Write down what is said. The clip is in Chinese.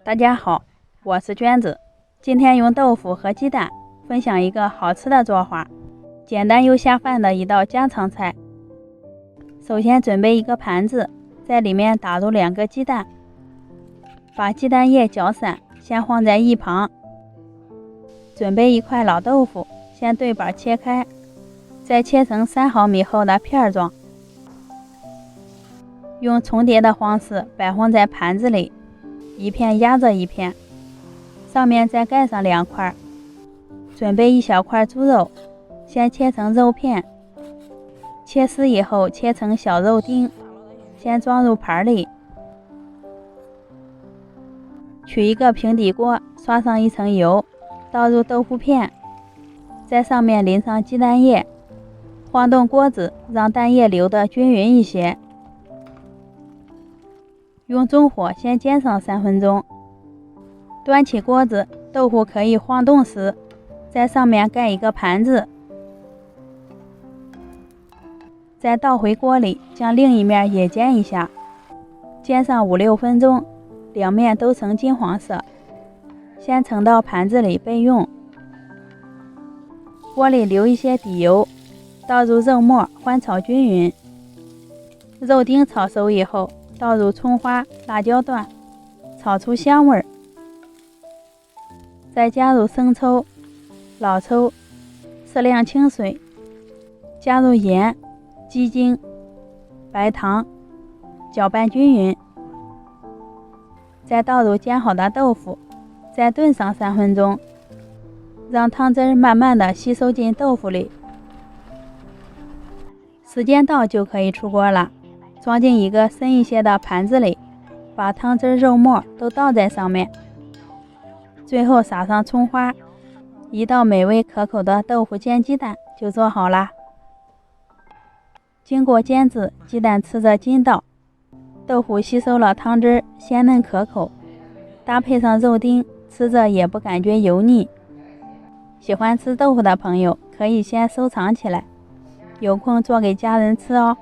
大家好，我是娟子，今天用豆腐和鸡蛋分享一个好吃的做法，简单又下饭的一道家常菜。首先准备一个盘子，在里面打入2个鸡蛋，把鸡蛋液搅散，先放在一旁。准备一块老豆腐，先对半切开，再切成3毫米厚的片状，用重叠的方式摆放在盘子里，一片压着一片，上面再盖上2块。准备1小块猪肉，先切成肉片，切丝以后切成小肉丁，先装入盘里。取一个平底锅，刷上一层油，倒入豆腐片，在上面淋上鸡蛋液，晃动锅子，让蛋液流得均匀一些。用中火先煎上3分钟，端起锅子，豆腐可以晃动时，在上面盖一个盘子，再倒回锅里，将另一面也煎一下，煎上5-6分钟，两面都呈金黄色，先盛到盘子里备用。锅里留一些底油，倒入肉末翻炒均匀。肉丁炒熟以后，倒入葱花、辣椒段，炒出香味儿。再加入生抽、老抽，适量清水，加入盐、鸡精、白糖，搅拌均匀。再倒入煎好的豆腐，再炖上3分钟，让汤汁慢慢的吸收进豆腐里。时间到就可以出锅了，装进一个深一些的盘子里，把汤汁肉末都倒在上面，最后撒上葱花，一道美味可口的豆腐煎鸡蛋就做好啦。经过煎制，鸡蛋吃着筋道，豆腐吸收了汤汁，鲜嫩可口，搭配上肉丁，吃着也不感觉油腻。喜欢吃豆腐的朋友可以先收藏起来，有空做给家人吃哦。